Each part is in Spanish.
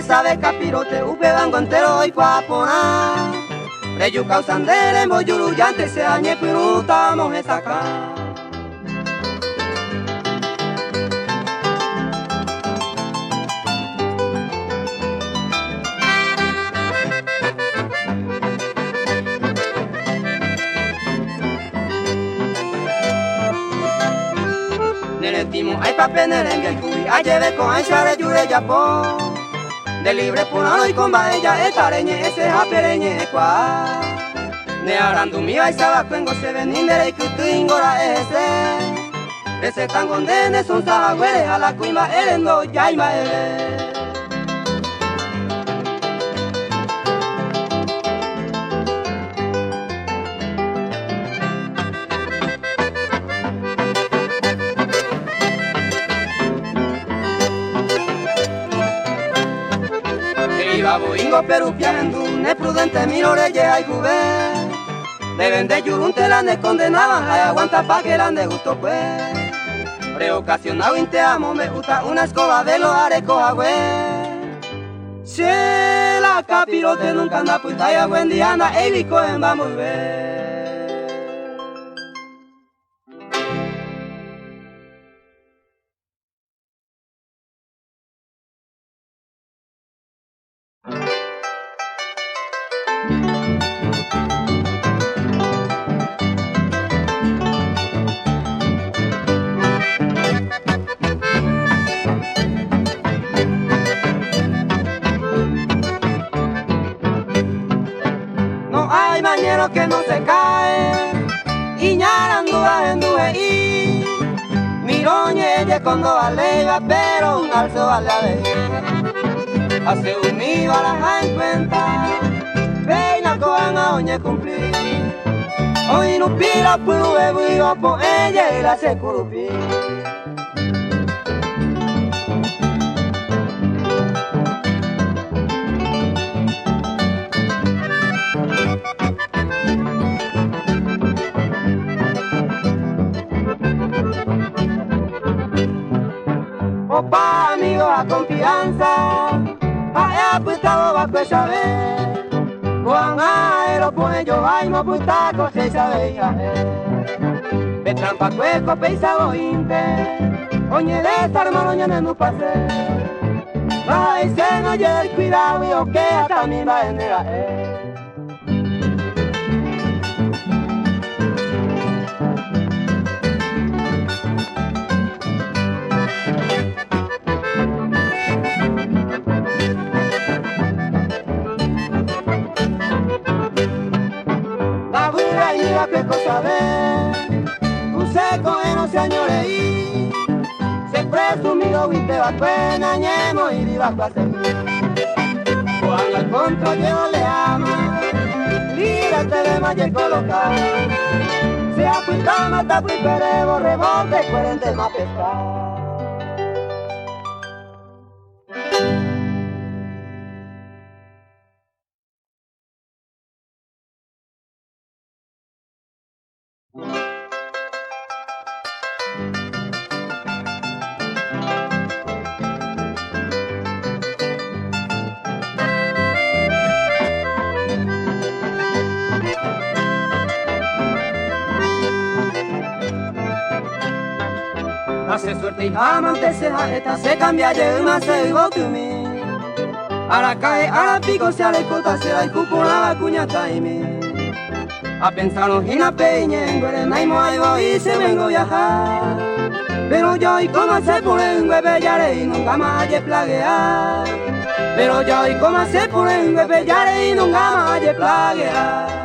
Sabe capirote, upe bango entero y papona. Reyu causandere, moyuru yante se añe piruta moje saca. Nere timo ay pape nere en el curi, ay lleve con ay share yure yapo. De libre punano y con baella etareñe ese japereñe kwa. Ne arandu mi ay sabacuengo se venindere y kutu ingora ese. ese tan condene son sahagüere a la cuima erendo yaima ere. Boingo Perú piandu, ne prudente miro reye ay juve. Deben de yurunte la ne condenaban, ay aguanta pa' que la ne gusto pues. Preocasionado y te amo, me gusta una escoba de los arecos agüe. Si la capirote nunca anda puta y agüe en diana, ey bico en vamos ver. Que no se cae y ñarando en y miroñe cuando alega pero un alzo vale a ver hace un mío a la en cuenta peina coan a oñe cumplir hoy no pira pudo bebido por ella y la se curupi. Opa, amigo, a confianza, a apostado va a saber. Juan aero pone yo vaimo puta cosa sabe ya. De trampa cueco peisa inte, oñe de estar maloña no pase. Va y se no lleva el cuidado y o que hasta mi va en el que cosa ve, un seco no se añoreí, se presumido y te va pena, ñemo y viva a seguir. Cuando al control yo le ama, líbrate de mayor colocar, se apuntaba mata priperebo, rebote, cuarente más pescar. Hace suerte y amante se jeta, se cambia y más se go to me. Ahora cae, ahora pico se alecota, se la y cupo la cuñata y me. A pensar en la peña, en Guerena y Moaibo y se vengo a viajar. Pero yo y como se pone en huevellare y nunca más hay plaguear. Pero yo y como se pone en huevellare y nunca más hay plaguear.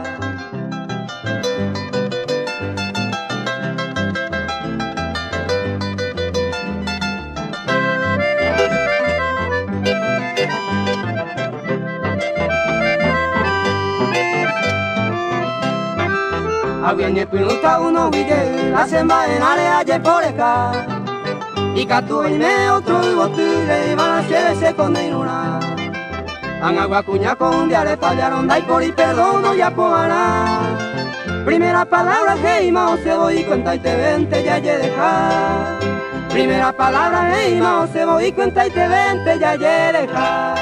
Viene pinuta uno guille, la semba en área de por acá. Y catu y me otro y botille, y van a hacerse con una. Han agua cuña con un día le fallaron, da y por y perdón no ya poana. Primera palabra, hey, mao se voy y cuenta y te vente ya ye dejar. Primera palabra, hey, mao se voy y cuenta y te vente ya ye dejar.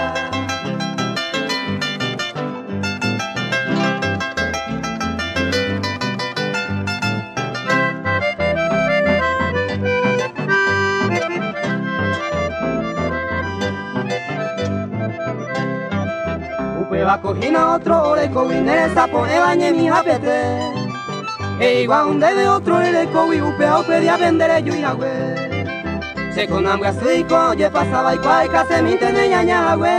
Va cojina otro oreco, vinere sapo e bañe mi japete. E igual un debe otro oreco, y upeo pedía vender yo y agüe. Se con hambre asrico, ye pasaba y cual case mi tene ñaña agüe.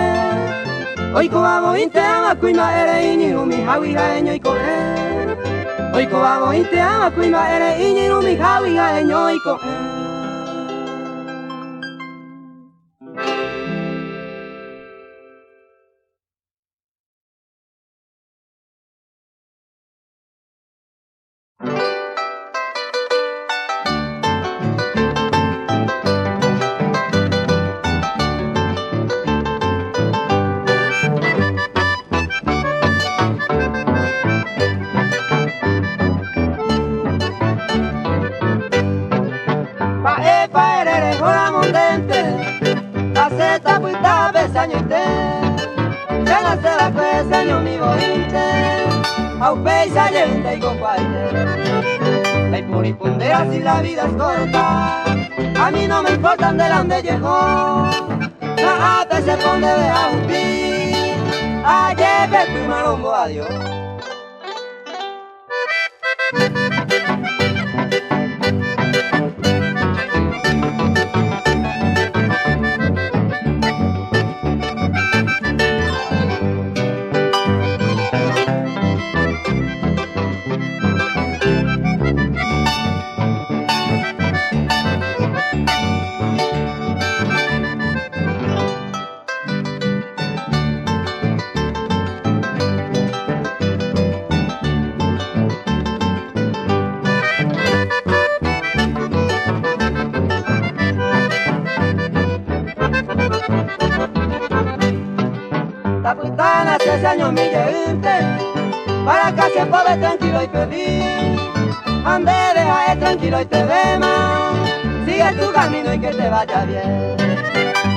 Hoy coabo inte ama cuima ere y ni mi jaguira eño y corre. Oiko amo inte ama kuima ere iñi rumi hawiga eñoiko. Si la vida es corta, a mí no me importan de dónde llegó. Nada se pone de ajusti, ayer ve tu marombo, adiós. Ese año mi gente, para acá se puede tranquilo y feliz. Ande, deja tranquilo y te ve más. Sigue tu camino y que te vaya bien.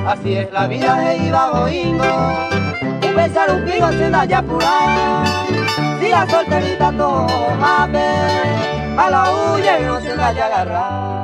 Así es la vida de Iba Boingo. Un besar un pico sin ya apurar. Si la solterita todo a ver, a la huye y no se vaya a agarrar.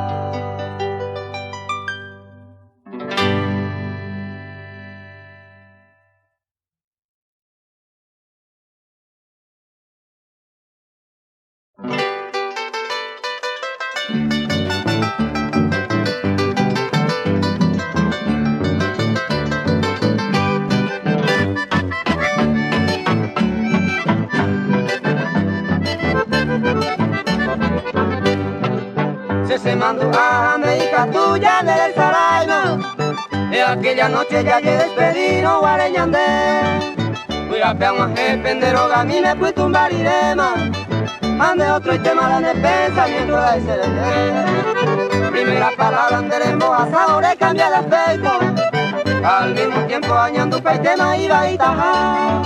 Se mandó a América tuya del Saraima. De aquella noche ya llegué despedido guareñandé. Fui a pear un pendero a mí me fui tumbar y demás. Ande otro y tema la defensa mientras la SLD. Primera palabra anderemos a sabores cambia de aspecto. Al mismo tiempo añando un tema iba y tajá.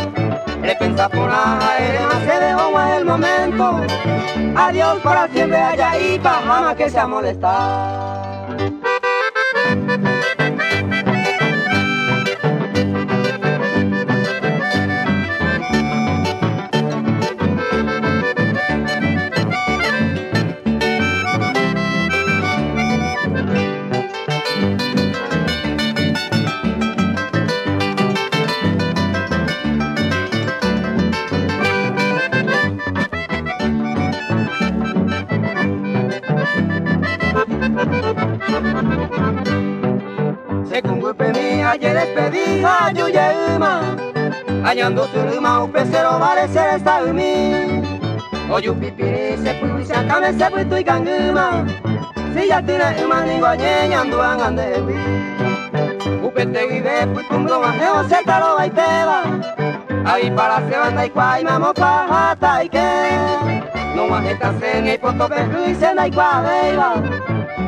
Le pensás por la arena, se dejó en el momento. Adiós para siempre allá y pa' jamás que sea molestar. Ayer despedí a Yuyema, añando su rima un pecero vale ser esta umi. Oyu pipiri se fui se acame se fui tu y canguma. Si ya tiene una lengua ñeña anduan ande wi. Upete vive fui tumbo majeo se talo baiteba. Ahí para se banda y cuay mamo pajata y que. No majeta se ni poto peju y se na y cuá beiba.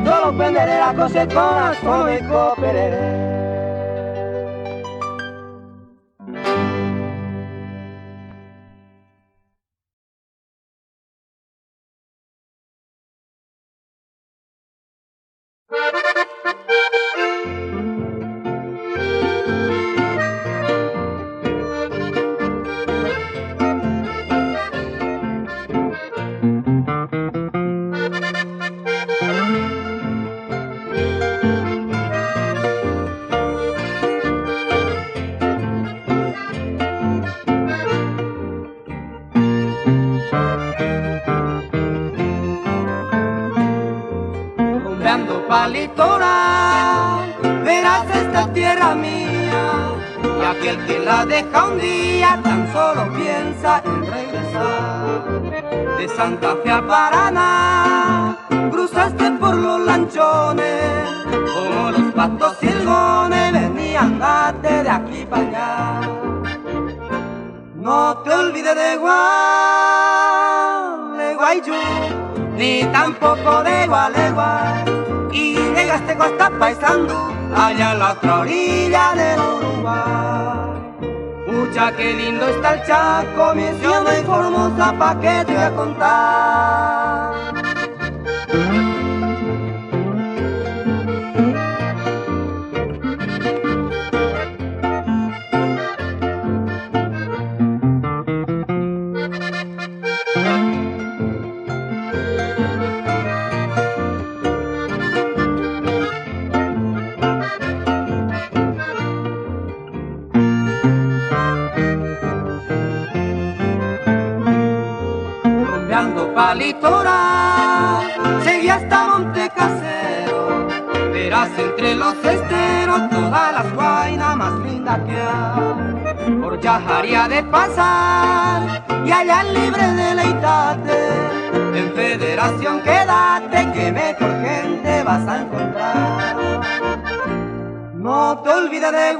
Solo prenderé la cosa con corazón y cooperaré. Litoral, verás esta tierra mía, y aquel que la deja un día tan solo piensa en regresar. de Santa Fe a Paraná, cruzaste por los lanchones, como los patos silgones, venían date de aquí para allá. No te olvides de Gualeguaychú, ni tampoco de Gualeguay, y llegaste hasta Paysandú, allá en la otra orilla del Uruguay. Pucha, qué lindo está el Chaco, mi ciudad y Formosa, pa' que te voy a contar. Pa' litoral, seguí hasta Montecasero, verás entre los esteros todas las guainas más lindas que hay. Por Yajaría de pasar y allá libre deleitate, en Federación quédate que mejor gente vas a encontrar. No te olvides de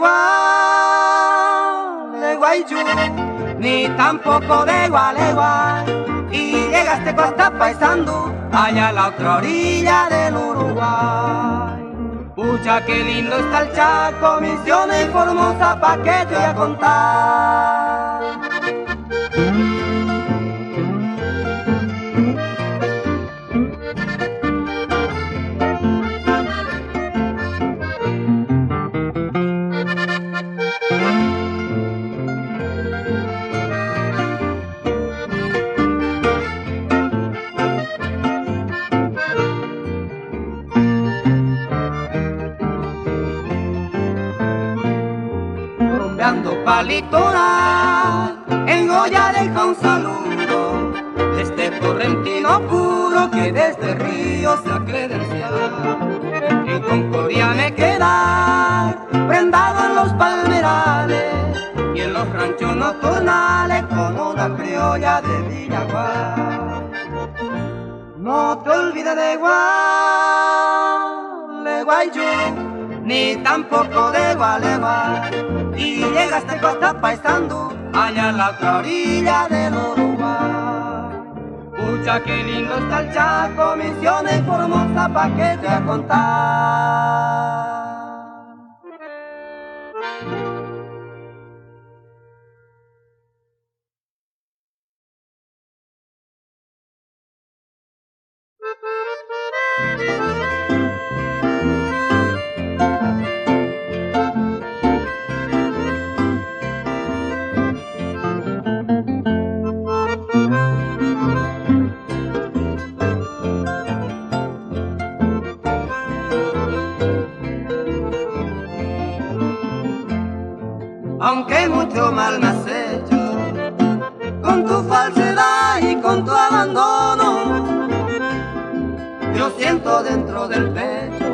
Gualeguaychú, ni tampoco de Gualeguay, y llegaste hasta Paysandú, allá a la otra orilla del Uruguay. Pucha, qué lindo está el Chaco, Misiones y Formosa, pa' que te voy a contar. Pa' litoral, en Goya deja un saludo de este correntino puro que desde Río se ha credenciado. En Concordia me quedé prendado en los palmerales y en los ranchos nocturnales con una criolla de Villaguay. No te olvides de Gualeguaychú, ni tampoco de Gualeguay, y llegaste hasta Paysandú, allá en la otra orilla del Uruguay. Pucha, qué lindo está el Chaco, Misiones y Formosa, pa' que te voy a contar. Aunque mucho mal me has hecho, con tu falsedad y con tu abandono, yo siento dentro del pecho,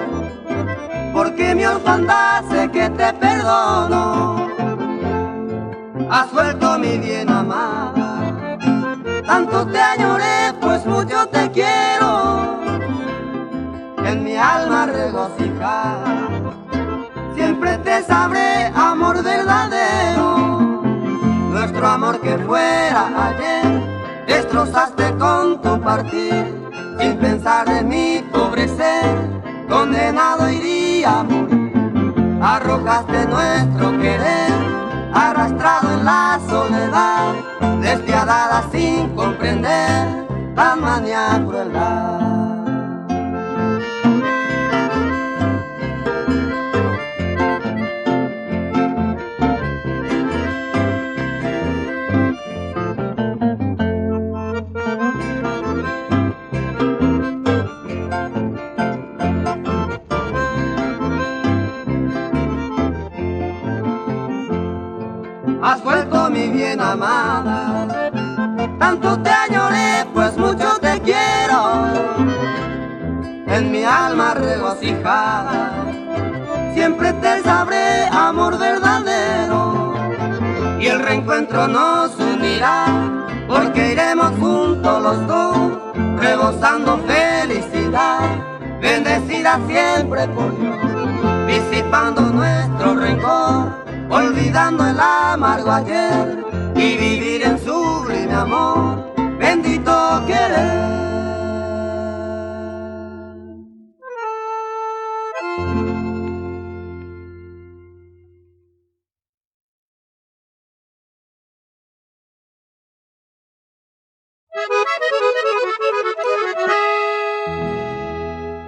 porque mi orfandad sé que te perdono. Has vuelto mi bien amada, tanto te añoré, pues mucho te quiero, en mi alma regocijada. Siempre te sabré, amor verdadero, nuestro amor que fuera ayer, destrozaste con tu partir, sin pensar en mi pobre ser, condenado iría a morir. Arrojaste nuestro querer, arrastrado en la soledad, despiadada sin comprender tan manía crueldad. Has vuelto mi bien amada, tanto te añoré, pues mucho te quiero, en mi alma regocijada. Siempre te sabré, amor verdadero, y el reencuentro nos unirá, porque iremos juntos los dos, rebosando felicidad, bendecida siempre por Dios, disipando nuestro rencor, olvidando el amargo ayer y vivir en sublime amor, bendito querer.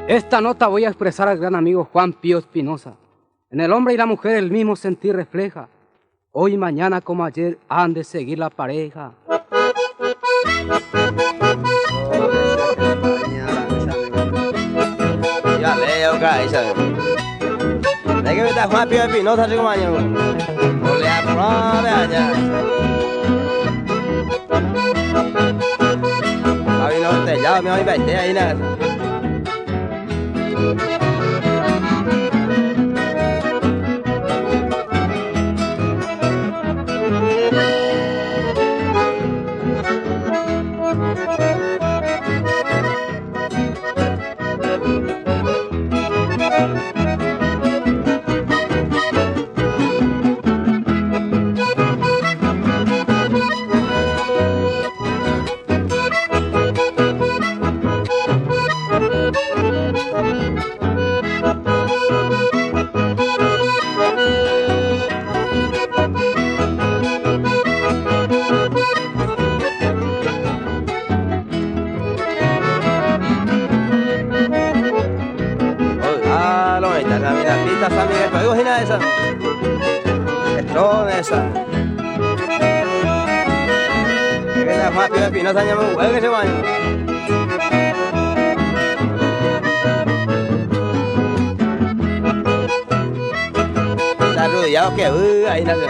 Esta nota voy a expresar al gran amigo Juan Pío Espinosa. En el hombre y la mujer el mismo sentir refleja. Hoy y mañana como ayer han de seguir la pareja. Ya leo cái sao? Đấy cái ta Juan Pío Espinosa chứ không ai nhỉ? Olea pro đấy à nhỉ? Tao đi nói để giao mới bảy thế ấy nè. Esa. Esto esa. Que la Juan Pío Espinosa llama un huevo que se baña. Está arrodillado que ahí nació.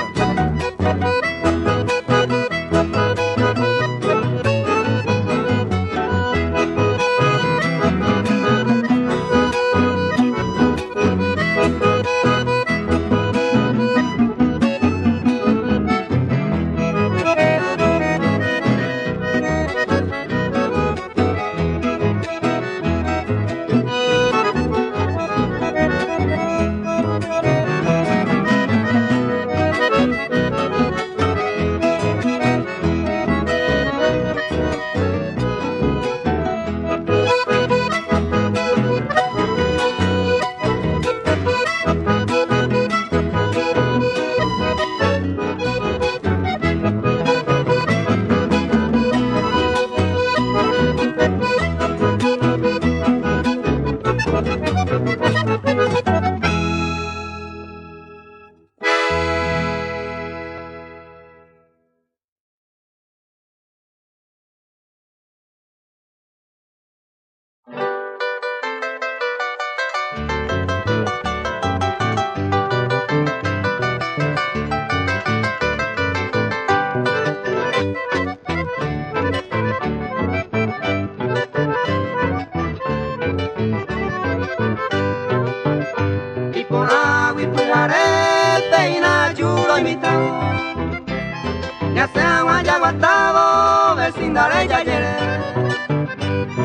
Ya sea guaya guatado, vecindare ya yere.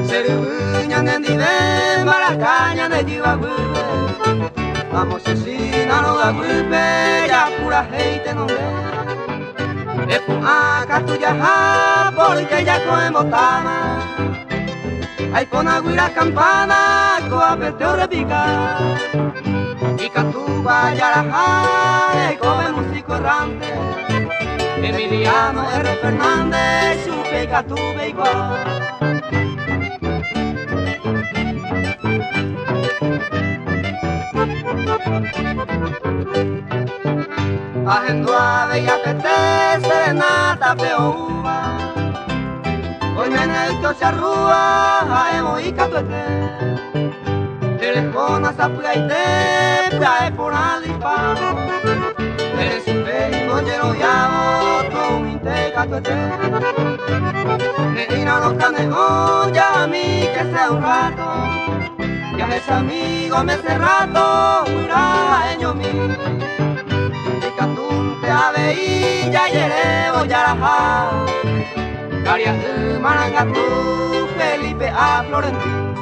Seruña nendive, maracaña de jibaguibe. Vamos asesina no da guibe, ya pura heite no ve. Epu acá tuya ja, porque ya coemos tama. Hay con aguira campana, coa peteo repica. Y catuba ya la ja, come músico errante. Emiliano R. Fernández, supe que tuve igual. Agendo a bella pete, serenata peoua. Hoy me necesito charrúa, aemo y catuete. Telefona sapuaite, plae por alipano. Eres un peito lleno de otro un inteca tuete. Neina no canejón, ya a mí que sea un rato. Ya es amigo me hace rato, huirá eño mí. Y catunte a veí, ya llerevo ya la ja. Caria Marangatu, Felipe a Florentino.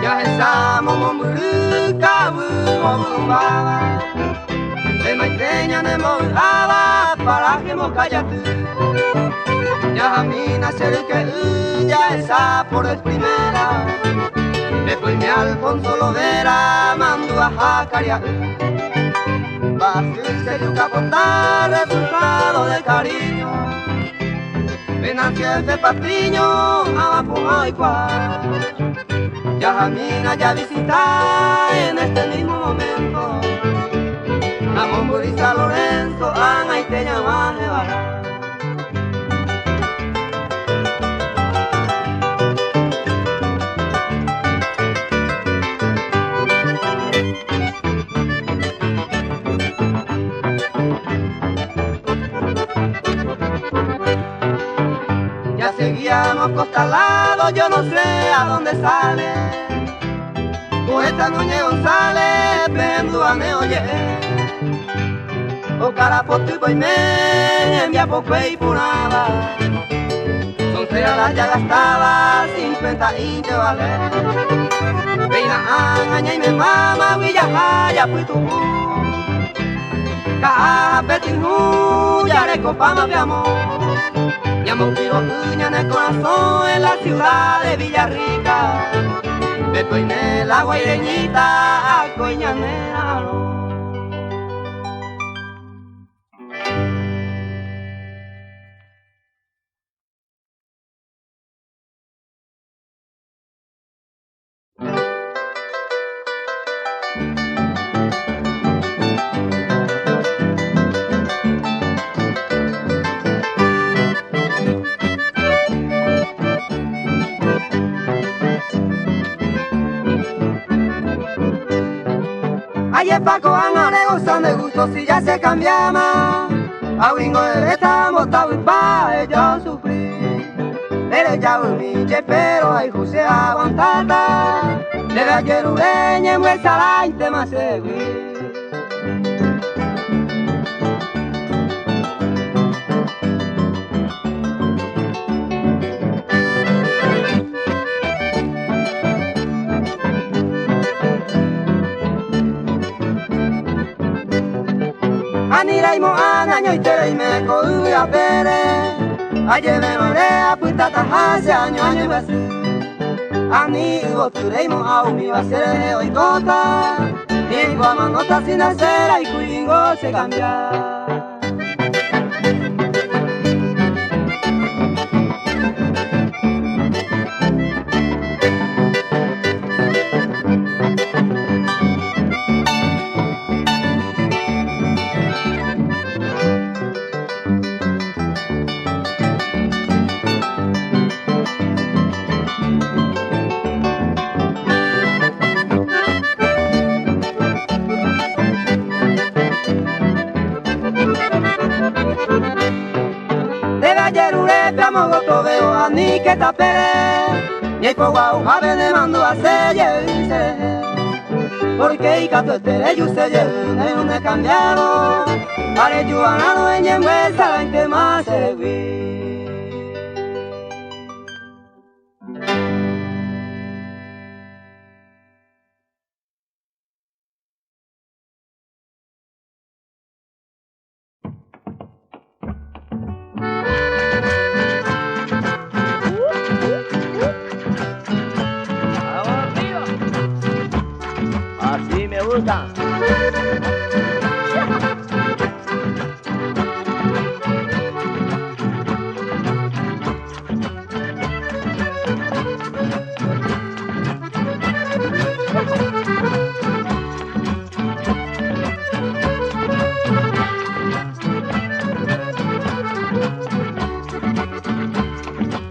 Ya estamos Momburu, Kabu, Mobumbaba. De Maiteña de Mobumbaba, para que Mocayatu. Ya Jamina Cerque, ya está por el primera. Después mi Alfonso Lovera mandó a Jacaria. Basil se dio capotar, resultado de cariño. Venancio de Patiño, abajo y cual. Ya Jamina ya visita en este mismo momento. A Momburiza Lorenzo, Ana y Teña más de Barra. Seguíamos costa al lado, yo no sé a dónde sale. Poeta Núñez González, Penduane oye. O Carapoto y Boimén, envía Pope y Punaba. Son ceras ya gastaba, 50 y te vale. Peina Angaña y me mama, Villajaya, Puitujú. Caja, Petinjú, Yarecopama, mi amor. Llamo tiro uña en el corazón en la ciudad de Villarrica. De Toiné, la guaireñita, a Coiñanera. Ayer Paco Anare gozan de gusto si ya se cambiaba. A gringo de esta mota y pa ella sufrir. Dele ya miche pero hay José aguantada. Dele ayer ureña en el salay te más seguir. Aniraimo anaño y tere y me cohuya pere. Ayer me morea puta tajase año y basi. Ani gotureimo au mi basere hoy cota. Ni guamanota sin hacer y cuingo se cambia. Mogoto veo a ni que tapere. Y po guau ave de mando a selle. Porque y cato este yo se lleve no me cambiado. Para yo ganado en yembuesa en tema servir.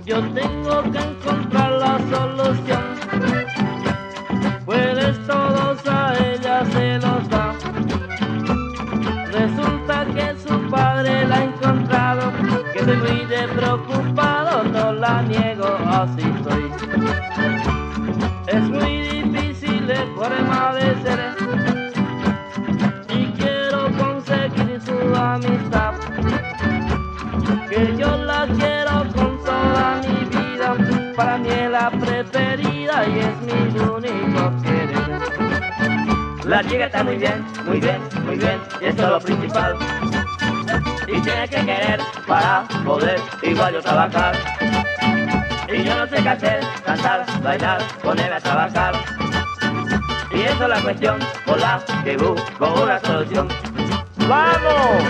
Yo tengo que encontrar la solución, pues todos a ella se los da. Resulta que su padre la ha encontrado, que soy muy de preocupado, no la niego, así soy. Es muy difícil difícil forma de ser y quiero conseguir su amistad, que yo la quiero con toda mi vida, para mí es la preferida y es mi único querer. La chica está muy bien, muy bien, muy bien, y esto es lo principal. Y tiene que querer para poder igual yo trabajar. Y yo no sé qué hacer, cantar, bailar, ponerme a trabajar. Y eso es la cuestión por la que busco una solución. ¡Vamos!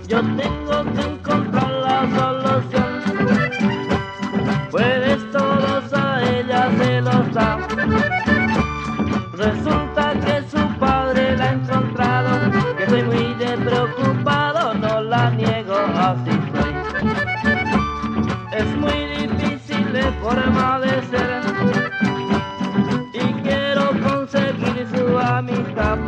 Yo tengo que encontrar la solución, pues todos a ella se los da. Resulta que su padre la ha encontrado, que estoy muy preocupado, no la niego, así soy. Es muy difícil de forma de ser y quiero conseguir su amistad,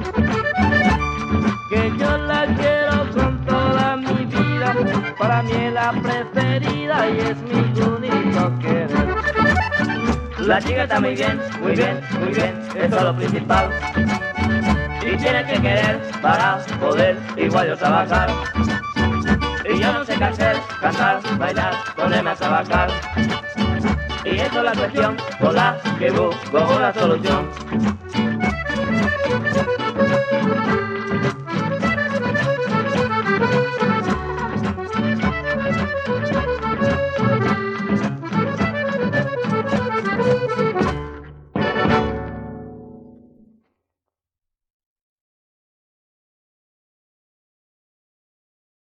que yo la quiero con toda mi vida, para mí es la preferida y es mi único querer. La chica está muy bien, muy bien, muy bien, eso es lo principal. Y tiene que querer para poder igual yo trabajar. Y yo no sé qué hacer, cantar, bailar, ponerme a trabajar. Y eso es la cuestión por la que busco una solución.